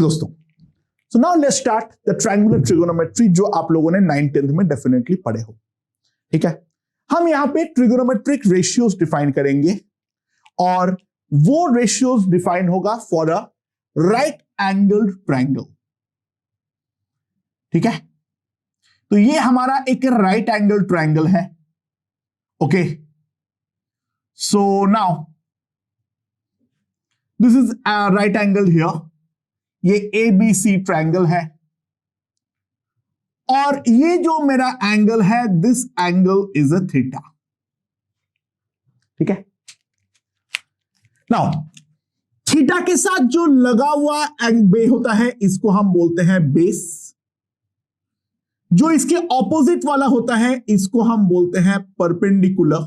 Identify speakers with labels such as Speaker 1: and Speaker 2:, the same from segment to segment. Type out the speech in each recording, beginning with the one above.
Speaker 1: दोस्तों, so now let's start the triangular trigonometry जो आप लोगों ने 9th-10th में डेफिनेटली पढ़े हो। ठीक है, हम यहां पे ट्रिगोनोमेट्रिक रेशियोज डिफाइन करेंगे और वो रेशियोज डिफाइन होगा for a right angled triangle. ठीक है, तो ये हमारा एक राइट एंगल ट्रायंगल है। Okay, so now this is right angle here, ये ABC ट्रायंगल है और ये जो मेरा एंगल है this angle is a theta. ठीक है, नाउ थीटा के साथ जो लगा हुआ बे होता है इसको हम बोलते हैं बेस, जो इसके ऑपोजिट वाला होता है इसको हम बोलते हैं परपेंडिकुलर,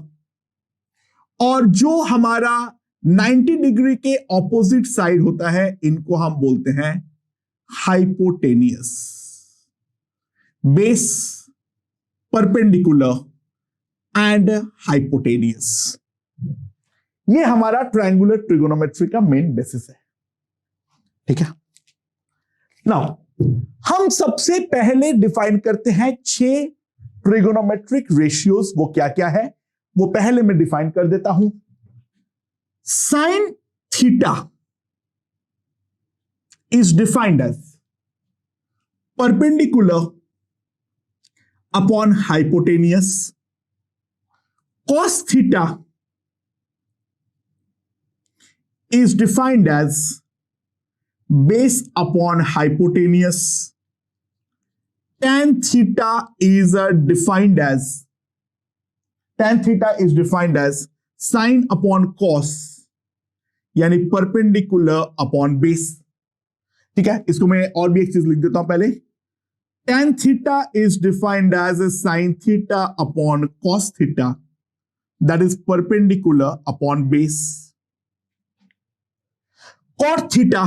Speaker 1: और जो हमारा 90 डिग्री के ऑपोजिट साइड होता है इनको हम बोलते हैं hypotenuse. Base, perpendicular and hypotenuse, ये हमारा ट्रायंगुलर ट्रिगोनोमेट्री का मेन बेसिस है। ठीक है, नाउ हम सबसे पहले डिफाइन करते हैं 6 ट्रिगोनोमेट्रिक रेशियोज। वो क्या क्या है वो पहले मैं डिफाइन कर देता हूं। Sine theta is defined as perpendicular upon hypotenuse. Cos theta is defined as base upon hypotenuse. Tan theta is defined as sine upon cos, यानी परपेंडिकुलर अपॉन बेस। ठीक है, इसको मैं और भी एक चीज लिख देता हूं पहले। tan theta is defined as sine theta upon cos theta, that is perpendicular upon base. Cot theta,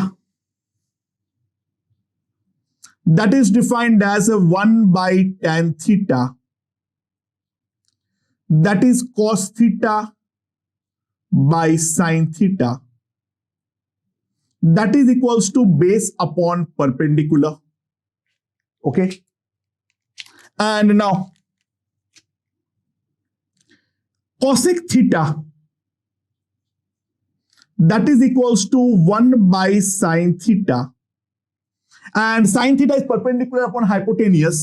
Speaker 1: that is defined as 1 by tan theta, that is cos theta by sin theta, that is equals to base upon perpendicular. Okay, and now cosec theta, that is equals to 1 by sin theta, and sin theta is perpendicular upon hypotenuse,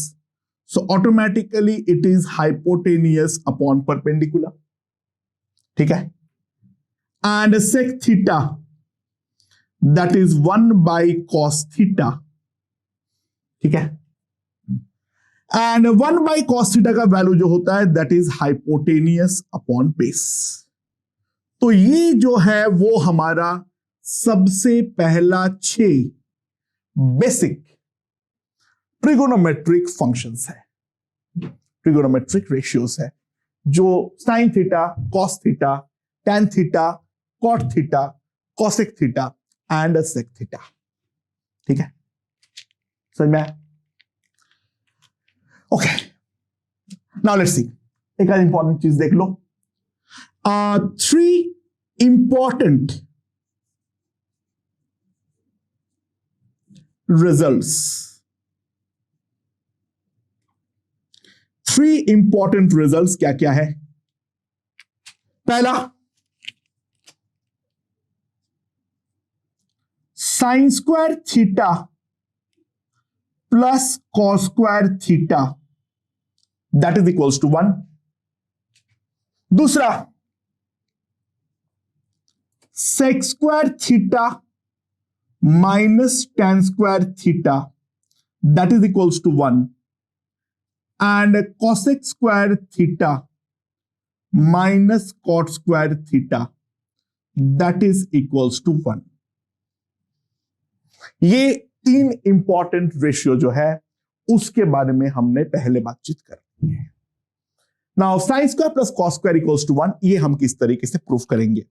Speaker 1: so automatically it is hypotenuse upon perpendicular. ठीक है, and sec theta, that is 1 by cos theta. ठीक है, and 1 by cos theta का value जो होता है that is hypotenuse upon base. तो ये जो है वो हमारा सबसे पहला 6 बेसिक ट्रिगोनोमेट्रिक फंक्शंस है, ट्रिगोनोमेट्रिक रेशियोज है, जो sine theta, cos theta, tan theta, cot theta, cosec theta and sec theta. ठीक है, समझ में? ओके, नाउ लेट्स सी, एक और इंपॉर्टेंट चीज देख लो। 3 important results. 3 important results क्या क्या है? पहला, sine square theta plus cos square theta, that is equals to 1। दूसरा, sec square theta minus tan square theta, that is equals to 1, and cosec square theta minus cot square theta, that is equals to 1। ये 3 important ratio जो है उसके बारे में हमने पहले बातचीत कर है। Now sine square plus cos square equals to 1, ये हम किस तरीके से प्रूफ करेंगे?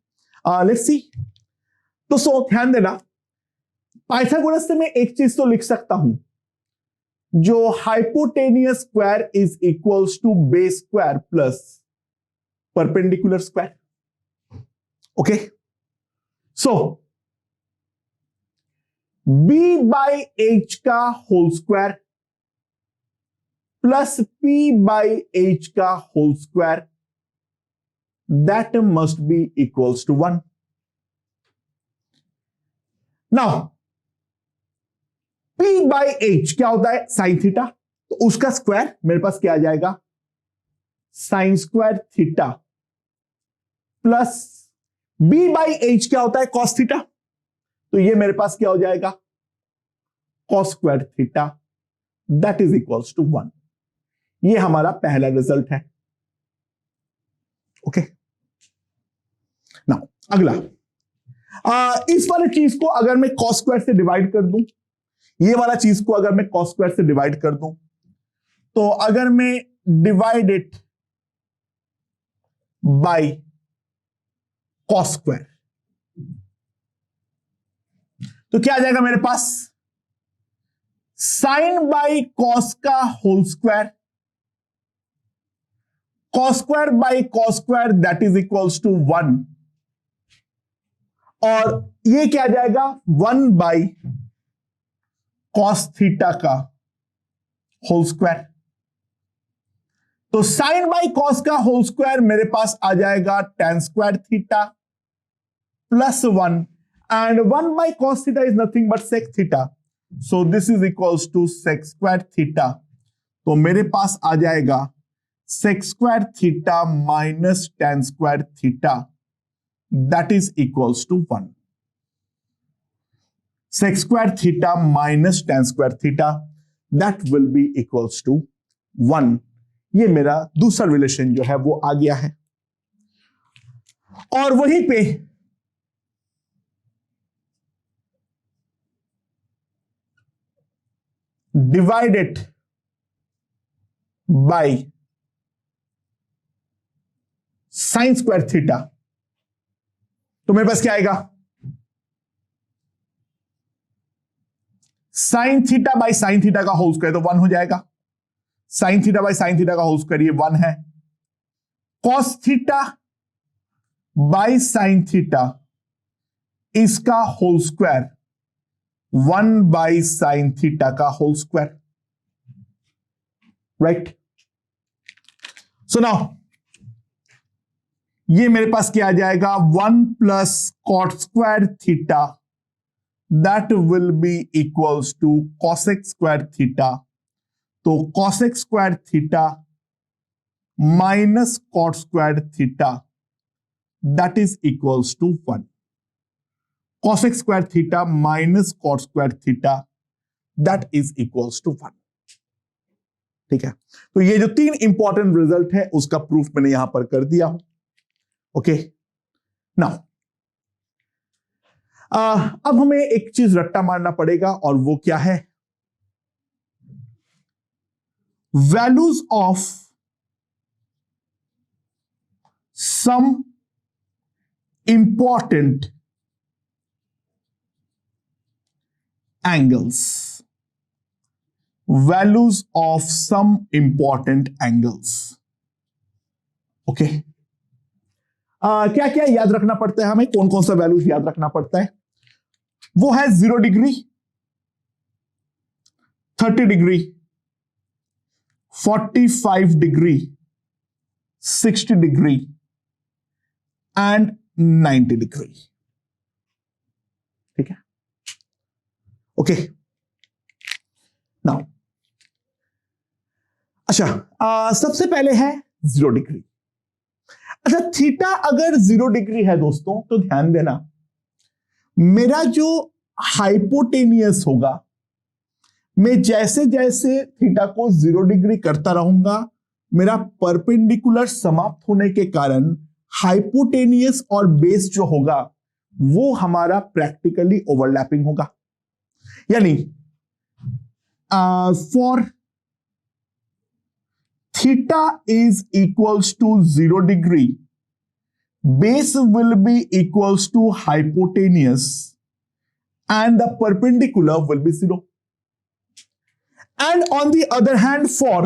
Speaker 1: Let's see. तो ध्यान देना, पाइथागोरस से मैं एक चीज तो लिख सकता हूं, जो hypotenuse square is equals to base square plus perpendicular square. Okay, so B by H का whole square plus P by H का whole square, that must be equals to 1. Now P by H क्या होता है? Sine theta. तो उसका square मेरे पास क्या आ जाएगा? Sine square theta plus B by H क्या होता है? Cos theta. तो ये मेरे पास क्या हो जाएगा? Cos square theta, that is equals to 1. ये हमारा पहला रिजल्ट है. ओके. नाउ अगला, इस वाले चीज को अगर मैं कॉस स्क्वायर से डिवाइड कर दूं, ये वाला चीज को अगर मैं कॉस स्क्वायर से डिवाइड कर दूं, तो अगर मैं divide it by cos square, तो क्या आ जाएगा मेरे पास? साइन बाई कॉस का whole square, cos square by cos square, that is equals to 1. और ये क्या आ जाएगा? 1 बाई कॉस थीटा का होल स्क्वायर. तो साइन बाई कॉस का होल स्क्वायर मेरे पास आ जाएगा tan square theta plus 1, and 1 by cos theta is nothing but sec theta, so this is equals to sec square theta. तो मेरे पास आ जाएगा sec square theta minus tan square theta, that is equals to 1. sec square theta minus tan square theta, that will be equals to 1. ये मेरा दूसरा relation जो है वो आ गया है. और वहीं पे divided by sine square theta, तो मेरे पास क्या आएगा? Sine theta by sine theta का होल स्क्वायर, तो 1 हो जाएगा. Sine theta by sine theta का होल स्क्वायर ये 1 है. Cos theta by sine theta, इसका whole square 1 by sine theta का whole square, right. So now ये मेरे पास क्या आ जाएगा? 1 plus cot square theta, that will be equals to cosec square theta. तो cosec square theta minus cot square theta, that is equals to 1. Cosec square theta minus cot square theta, that is equals to 1. ठीक है. तो ये जो 3 important result है उसका proof मैंने यहां पर कर दिया हूं. ओके. नाउ अब हमें एक चीज रट्टा मारना पड़ेगा, और वो क्या है? Values of some important angles. Values of some important angles. Okay. क्या क्या याद रखना पड़ता है हमें? कौन कौन सा वैल्यूज याद रखना पड़ता है? वो है 0 degree, 30 degree, 45 degree, 60 degree and 90 degree. ठीक है. ओके. नाउ अच्छा, सबसे पहले है 0 डिग्री. अच्छा, थीटा अगर 0 डिग्री है दोस्तों, तो ध्यान देना, मेरा जो हाइपोटेनियस होगा, मैं जैसे जैसे थीटा को 0 डिग्री करता रहूंगा, मेरा परपेंडिकुलर समाप्त होने के कारण हाइपोटेनियस और बेस जो होगा वो हमारा प्रैक्टिकली ओवरलैपिंग होगा. यानी for theta is equals to 0 degree, base will be equals to hypotenuse and the perpendicular will be 0. And on the other hand, for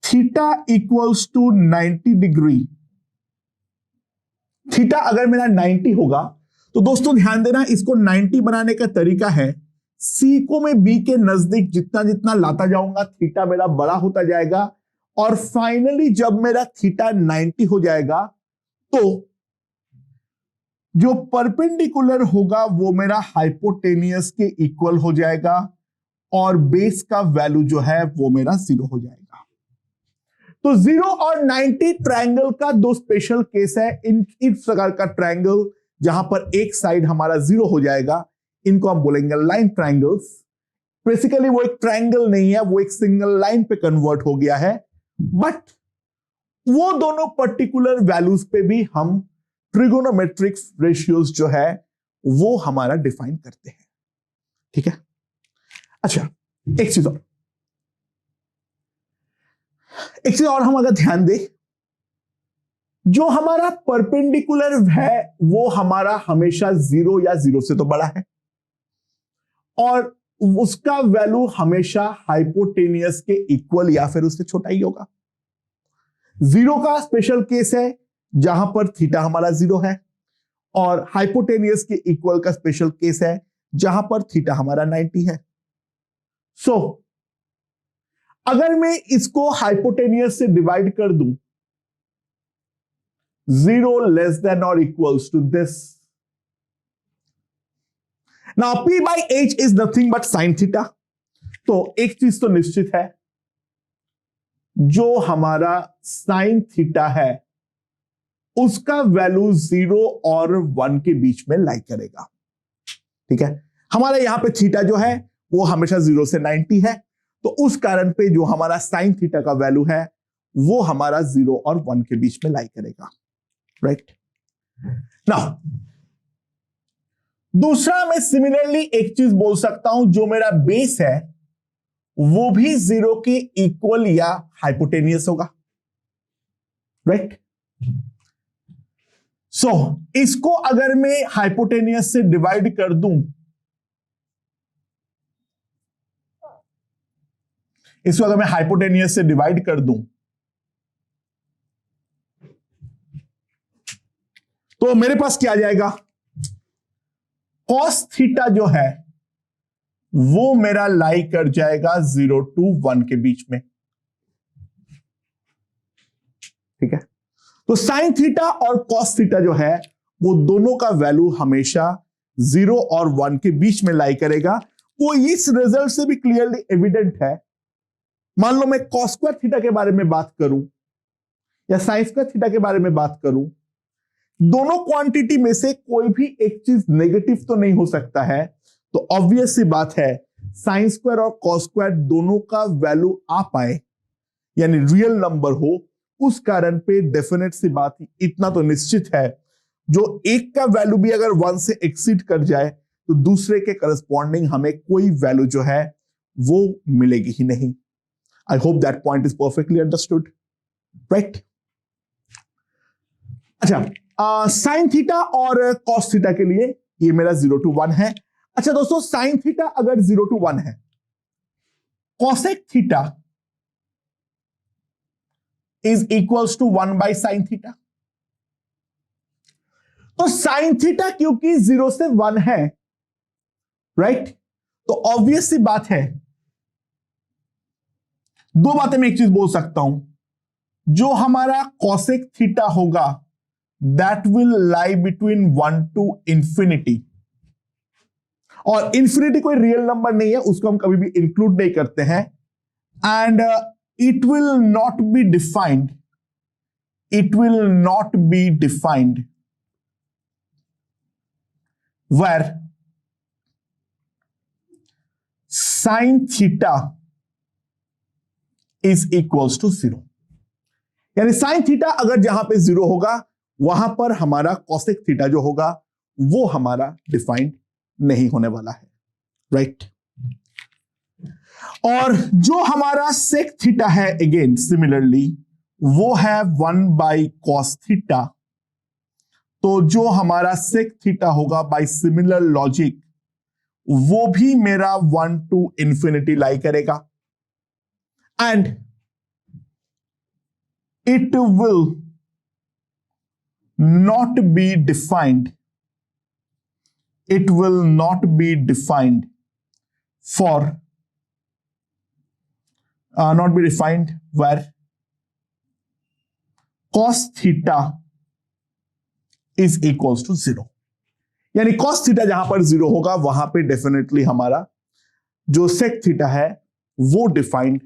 Speaker 1: theta equals to 90 degree, theta अगर मेरा 90 होगा तो दोस्तों ध्यान देना, इसको 90 बनाने का तरीका है, सी को मैं बी के नजदीक जितना जितना लाता जाऊंगा थीटा मेरा बड़ा होता जाएगा, और फाइनली जब मेरा थीटा 90 हो जाएगा तो जो परपेंडिकुलर होगा वो मेरा हाइपोटेनियस के इक्वल हो जाएगा, और बेस का वैल्यू जो है वो मेरा 0 हो जाएगा। तो 0 और 90 ट्रायंगल का दो स्पेशल केस है। इस प्रकार का ट्रायंगल जहां पर एक साइड हमारा 0 हो जाएगा, इनको हम बोलेंगे लाइन ट्रायंगल्स। बेसिकली वो एक ट्रायंगल नहीं है, वो एक सिंगल लाइन पे कन्वर्ट हो गया है, बट वो दोनों पर्टिकुलर वैल्यूज पे भी हम ट्रिगोनोमेट्रिक रेशियोज जो है वो हमारा डिफाइन करते हैं। ठीक है, अच्छा एक चीज और हम अगर ध्यान दें, जो हमारा परपेंडिकुलर है वो हमारा हमेशा 0 या 0 से तो बड़ा है, और उसका वैल्यू हमेशा हाइपोटेनियस के इक्वल या फिर उससे छोटा ही होगा। 0 का स्पेशल केस है जहां पर थीटा हमारा 0 है, और हाइपोटेनियस के इक्वल का स्पेशल केस है जहां पर थीटा हमारा 90 है। सो अगर मैं इसको हाइपोटेनियस से डिवाइड कर दूं, 0 less than or equals to this. Now P by H is nothing but sin theta. तो एक चीज तो निश्चित है, जो हमारा sin थीटा है उसका वैल्यू 0 और 1 के बीच में लाई करेगा। ठीक है, हमारा यहां पे थीटा जो है वो हमेशा 0 से 90 है, तो उस कारण पे जो हमारा sin थीटा का वैल्यू है वो हमारा 0 और 1 के बीच में लाई करेगा। राइट नाउ दूसरा, मैं सिमिलरली एक चीज बोल सकता हूं, जो मेरा बेस है वो भी 0 के इक्वल या हाइपोटेनियस होगा। राइट, सो इसको अगर मैं हाइपोटेनियस से डिवाइड कर दूं, इसको अगर मैं हाइपोटेनियस से डिवाइड कर दूं तो मेरे पास क्या आ जाएगा, कॉस थीटा जो है वो मेरा लाई कर जाएगा 0 to 1 के बीच में। ठीक है, तो साइन थीटा और कॉस थीटा जो है वो दोनों का वैल्यू हमेशा 0 और 1 के बीच में लाई करेगा। वो इस रिजल्ट से भी क्लियरली एविडेंट है। मान लो मैं कॉस स्क्वायर थीटा के बारे में बात करूं या साइन स्क्वायर थीटा के बारे में बात करूं, दोनों क्वांटिटी में से कोई भी एक चीज नेगेटिव तो नहीं हो सकता है, तो ऑब्वियस सी बात है साइन स्क्वायर और कॉस स्क्वायर दोनों का वैल्यू आ पाए यानी रियल नंबर हो, उस कारण पे डेफिनेट सी बात इतना तो निश्चित है, जो एक का वैल्यू भी अगर 1 से एक्सीड कर जाए तो दूसरे के करस्पॉन्डिंग हमें कोई वैल्यू जो है वो मिलेगी ही नहीं। I hope that point is perfectly understood. Right, अच्छा साइन थीटा और कॉस थीटा के लिए ये मेरा 0 to 1 है। अच्छा दोस्तों, साइन थीटा अगर 0 to 1 है, cosec theta is equals to 1 by sine theta. तो साइन थीटा क्योंकि 0 से 1 है, राइट, तो ऑब्वियस सी बात है, दो बातें मैं एक चीज बोल सकता हूं, जो हमारा कॉसेक थीटा होगा that will lie between 1 to infinity, और इंफिनिटी कोई रियल नंबर नहीं है, उसको हम कभी भी इंक्लूड नहीं करते हैं, and it will not be defined, it will not be defined where sin theta is equals to 0। यानी साइन थीटा अगर जहां पे 0 होगा वहां पर हमारा कॉसेक थीटा जो होगा वो हमारा डिफाइंड नहीं होने वाला है। राइट, और जो हमारा सेक थीटा है अगेन सिमिलरली वो है 1 बाई कॉस थीटा। तो जो हमारा सेक थीटा होगा बाय सिमिलर लॉजिक वो भी मेरा 1 to इंफिनिटी लाई करेगा, and it will not be defined it will not be defined for not be defined where cos theta is equals to 0. यानी cos theta जहां पर 0 होगा वहां पे डेफिनेटली हमारा जो sec थीटा है वो डिफाइंड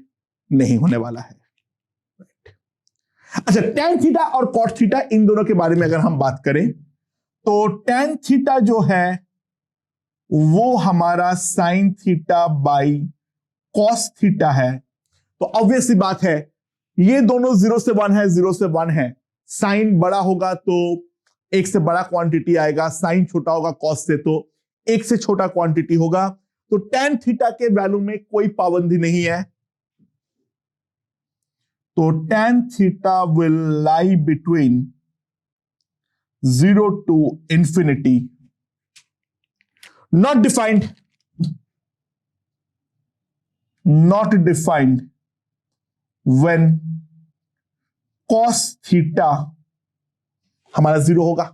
Speaker 1: नहीं होने वाला है. अच्छा, tan थीटा और cot थीटा इन दोनों के बारे में अगर हम बात करें तो tan थीटा जो है वो हमारा sin theta by cos theta है. तो ऑब्वियसली बात है ये दोनों 0 से 1 है, 0 से 1 है. साइन बड़ा होगा तो एक से बड़ा क्वांटिटी आएगा, साइन छोटा होगा कॉस से तो एक से छोटा क्वांटिटी होगा. तो tan थीटा के वैल्यू में कोई पाबंदी नहीं है. तो tan theta will lie between 0 to infinity, not defined when cos theta हमारा 0 होगा.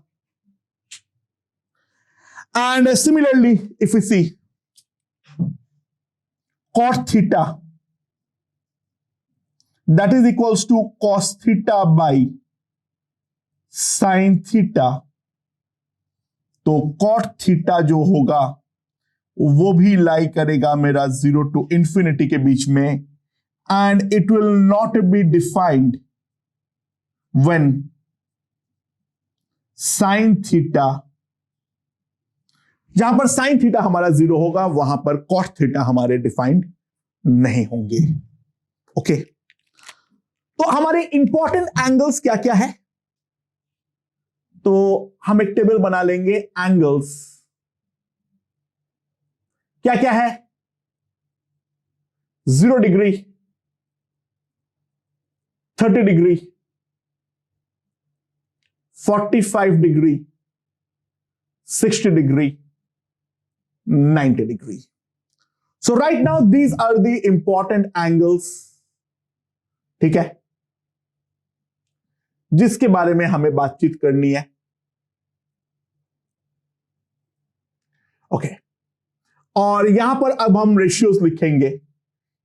Speaker 1: And similarly if you see cot theta that is equals to cos theta by sin theta, तो cot थीटा जो होगा वो भी लाई करेगा मेरा 0 to infinity के बीच में. And it will not be defined when sin theta, जहां पर sin थीटा हमारा 0 होगा वहां पर cot थीटा हमारे डिफाइंड नहीं होंगे. ओके, तो हमारे इंपॉर्टेंट एंगल्स क्या क्या है, तो हम एक टेबल बना लेंगे. एंगल्स क्या क्या है? 0 degree, 30 degree, 45 degree, 60 degree, 90 degree. So right now these are the important angles, ठीक है, जिसके बारे में हमें बातचीत करनी है. ओके, और यहां पर अब हम रेशियोज लिखेंगे,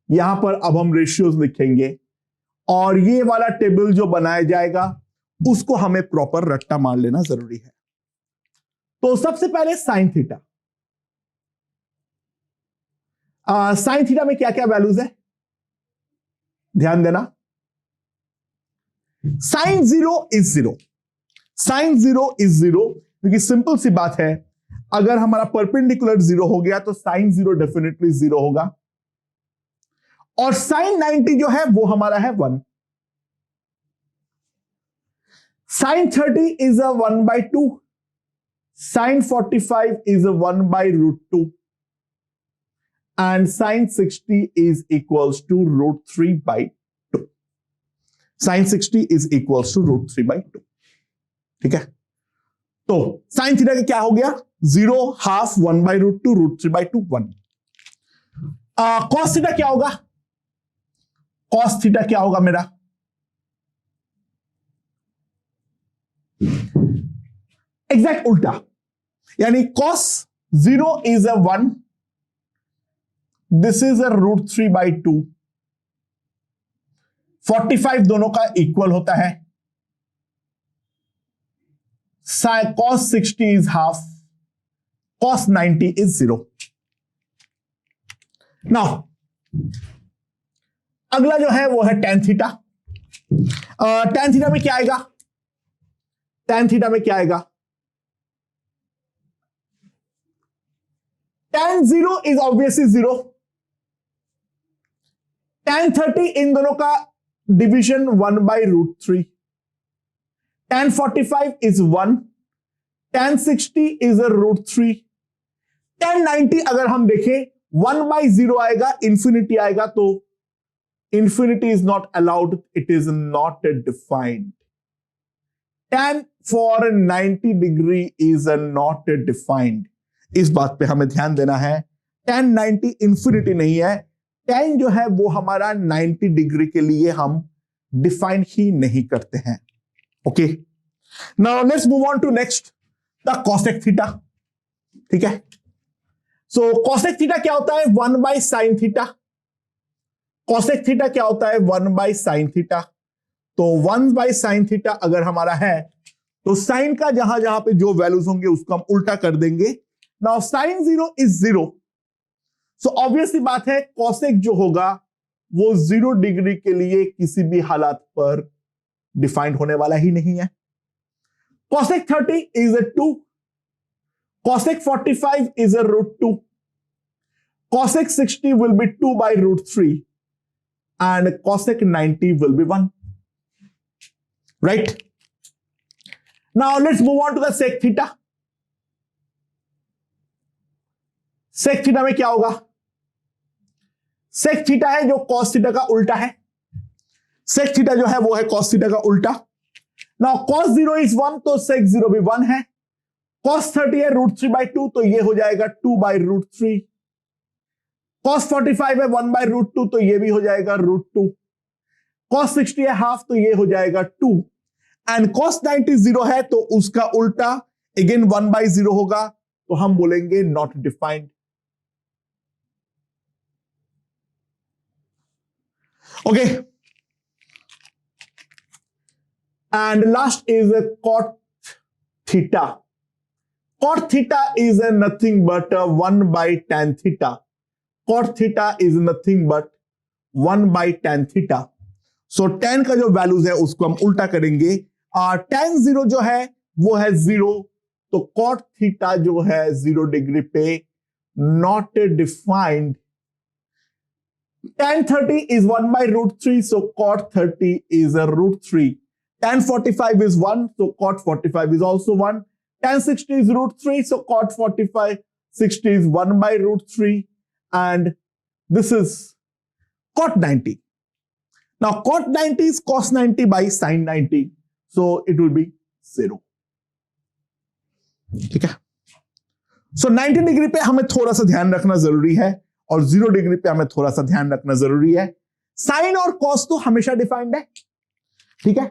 Speaker 1: यहां पर अब हम रेशियोज लिखेंगे और ये वाला टेबल जो बनाया जाएगा उसको हमें प्रॉपर रट्टा मार लेना जरूरी है. तो सबसे पहले साइन थीटा. साइन थीटा में क्या क्या वैल्यूज है ध्यान देना. साइन 0 इज 0, साइन 0 इज 0 क्योंकि सिंपल सी बात है अगर हमारा परपेंडिकुलर 0 हो गया तो साइन 0 डेफिनेटली 0 होगा. और साइन 90 जो है वो हमारा है 1. Sine 30 is a 1/2, sine 45 is a 1/√2 and sin 60 is equals to √3/2. sin 60 is equals to √3/2. ठीक है, तो sin थीटा का क्या हो गया? 0, हाफ, 1/√2, √3/2, 1. cos थीटा क्या होगा? cos थीटा क्या होगा मेरा? एग्जैक्ट उल्टा, यानी cos 0 is a 1, this is a √3/2. 45 दोनों का इक्वल होता है. cos 60 is half, cos 90 is 0. Now अगला जो है वो है tan थीटा. tan थीटा में क्या आएगा? tan थीटा में क्या आएगा? tan 0 is obviously 0. tan 30 इन दोनों का division 1/√3. tan 45 is 1. tan 60 is a √3. tan 90 अगर हम देखें 1/0 आएगा, इंफिनिटी आएगा, तो infinity is not allowed, it is not defined. tan for 90 degree is not defined. इस बात पे हमें ध्यान देना है. tan 90 इंफिनिटी नहीं है, tan जो है वो हमारा 90 डिग्री के लिए हम डिफाइन ही नहीं करते हैं. Okay, now let's move on to next, the cosec theta. ठीक है। सो कॉसेक थीटा क्या होता है? 1 by sine theta. Cosec theta क्या होता है? 1 बाई साइन थीटा। तो 1 बाई साइन थीटा अगर हमारा है तो साइन का जहां जहां पे जो वैल्यूज होंगे उसको हम उल्टा कर देंगे। Now sine 0 is 0। So obviously बात है कॉसेक जो होगा वो 0 डिग्री के लिए किसी भी हालात पर डिफाइंड होने वाला ही नहीं है। Cosec 30 is a 2। Cosec 45 is a root 2. Cosec 60 will be 2 by root 3. And cosec 90 will be 1. Right? Now let's move on to the sec theta. Sec theta में क्या होगा? Sec theta है जो cos theta का उल्टा है। Sec theta जो है वो है cos theta का उल्टा। Now cos 0 is 1 तो sec 0 भी 1 है। cos 30 है रूट 3 बाई 2 तो ये हो जाएगा 2 बाई रूट 3। cos 45 है 1 बाई रूट 2 तो ये भी हो जाएगा रूट 2। cos 60 है हाफ तो ये हो जाएगा 2। एंड cos 90 0 है तो उसका उल्टा अगेन 1 बाई 0 होगा तो हम बोलेंगे not defined. Okay, and last is cot theta. Cot theta is nothing but 1 by tan theta. Cot theta is nothing but 1 by tan theta. So tan का जो वैल्यूज है उसको हम उल्टा करेंगे। tan 0 जो है वो है 0 तो cot theta जो है 0 डिग्री पे not defined. tan 30 is 1 by root 3 so cot 30 is a root 3. tan 45 is 1 so cot 45 is also 1. tan 60 is root 3 so cot 45 60 is 1 by root 3 and this is cot 90. Now cot 90 is cos 90 by sin 90 so it will be 0. ठीक है। सो 90 degree पे हमें थोड़ा सा ध्यान रखना जरूरी है और 0 डिग्री पे हमें थोड़ा सा ध्यान रखना जरूरी है। साइन और कॉस तो हमेशा डिफाइंड है, ठीक है।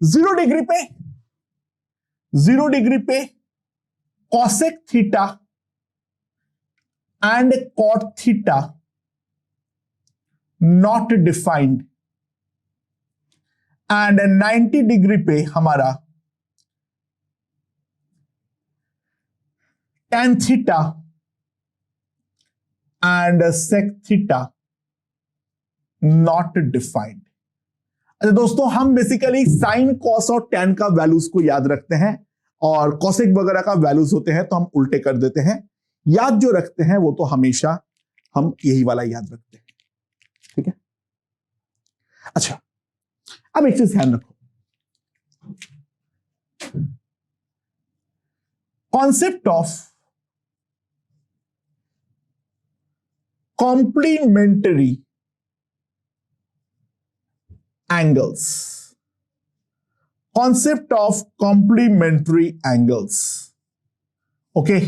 Speaker 1: 0 डिग्री पे cosec theta and cot theta not defined and 90 degree पे हमारा tan theta and sec theta not defined. अच्छा दोस्तों, हम बेसिकली साइन कॉस और tan का वैल्यूज को याद रखते हैं और कॉसेक वगैरह का वैल्यूज होते हैं तो हम उल्टे कर देते हैं। याद जो रखते हैं वो तो हमेशा हम यही वाला याद रखते हैं, ठीक है। अच्छा, अब एक चीज ध्यान रखो, concept of complementary angles, concept of complementary angles. Okay,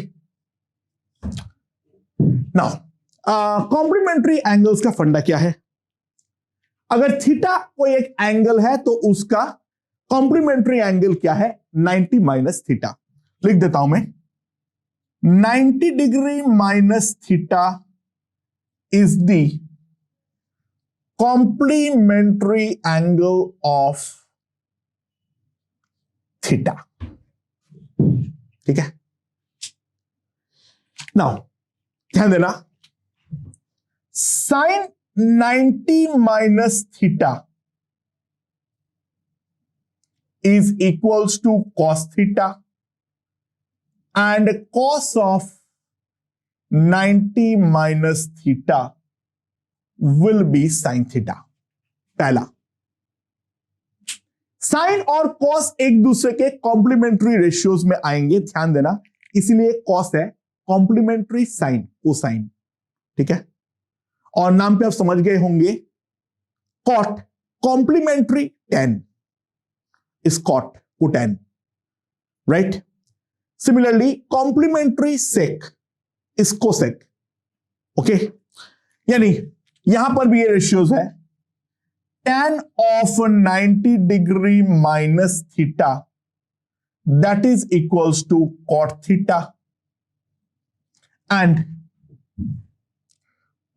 Speaker 1: now complementary angles का फंडा क्या है? अगर थीटा कोई एक एंगल है तो उसका कॉम्प्लीमेंट्री एंगल क्या है? 90 माइनस थीटा। लिख देता हूं मैं, 90 degree minus theta is the complementary angle of theta, ठीक है। नाउ ध्यान देना, sine 90 minus theta is equals to cos theta and cos of 90 minus theta will be sin theta। पहला, साइन और कॉस एक दूसरे के कॉम्प्लीमेंट्री रेशियोज में आएंगे, ध्यान देना, इसीलिए कॉस है कॉम्प्लीमेंट्री साइन कोसाइन, ठीक है। और नाम पे आप समझ गए होंगे, cot complementary tan is cot cotan, right? Similarly, complementary sec is cosec, okay? यानी यहां पर भी ये रेशियोज है, tan of 90 degree minus theta that is equals to cot theta, and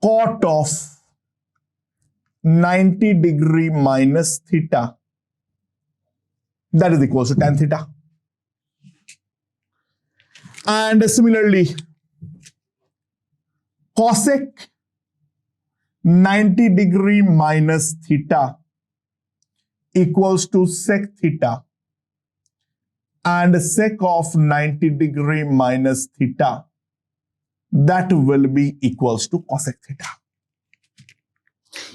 Speaker 1: cot of 90 degree minus theta, that is equals to tan theta. And similarly, cosec 90 degree minus theta equals to sec theta, and sec of 90 degree minus theta, that will be equals to cosec theta.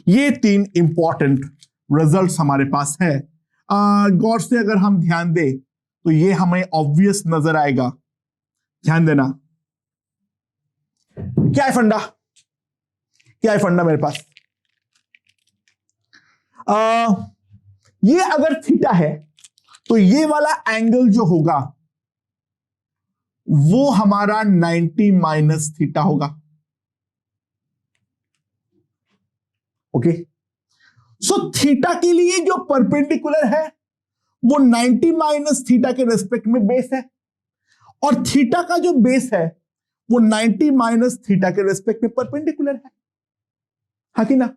Speaker 1: ये 3 important results हमारे पास है। गौर से अगर हम ध्यान दें तो ये हमें ऑब्वियस नजर आएगा। ध्यान देना, क्या है फंडा, क्या है फंडा मेरे पास। ये अगर थीटा है तो ये वाला एंगल जो होगा वो हमारा 90 माइनस थीटा होगा। ओके, सो थीटा के लिए जो परपेंडिकुलर है वो 90 माइनस थीटा के रेस्पेक्ट में बेस है, और थीटा का जो बेस है वो 90 माइनस थीटा के रेस्पेक्ट में परपेंडिकुलर है, हाँ कि ना।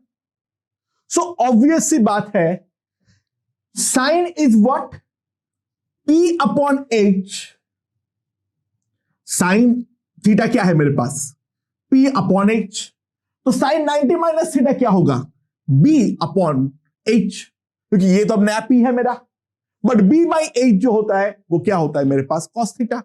Speaker 1: सो ऑब्वियस सी बात है, sine is what, P upon H। Sine theta क्या है मेरे पास, P अपॉन H। तो साइन 90 माइनस थीटा क्या होगा, B अपॉन H, क्योंकि ये तो अब नया P है मेरा, बट B बाई H जो होता है वो क्या होता है मेरे पास, कॉस थीटा।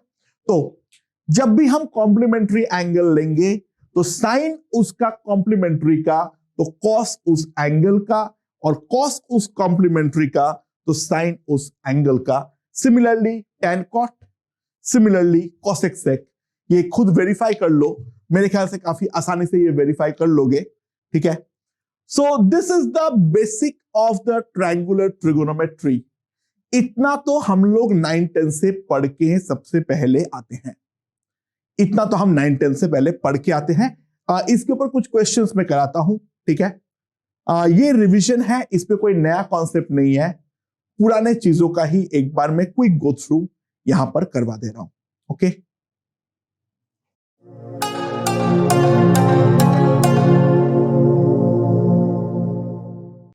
Speaker 1: तो जब भी हम कॉम्प्लीमेंट्री एंगल लेंगे तो साइन उसका कॉम्प्लीमेंट्री का तो कॉस उस एंगल का, और कॉस उस कॉम्प्लीमेंट्री का तो साइन उस एंगल का। Similarly tan cot, similarly cosec sec, ये खुद वेरीफाई कर लो, मेरे ख्याल से काफी आसानी से ये वेरीफाई कर लोगे, ठीक है। So this is the basic of the triangular trigonometry. इतना तो हम लोग 9-10 से पढ़ के सबसे पहले आते हैं, इतना तो हम 9-10 से पहले पढ़ के आते हैं। इसके ऊपर कुछ क्वेश्चंस मैं कराता हूं, ठीक है। ये रिवीजन है, इस पे कोई नया कॉन्सेप्ट नहीं है, पुराने चीजों का ही एक बार मैं क्विक गो थ्रू यहां पर करवा दे रहा हूं। ओके।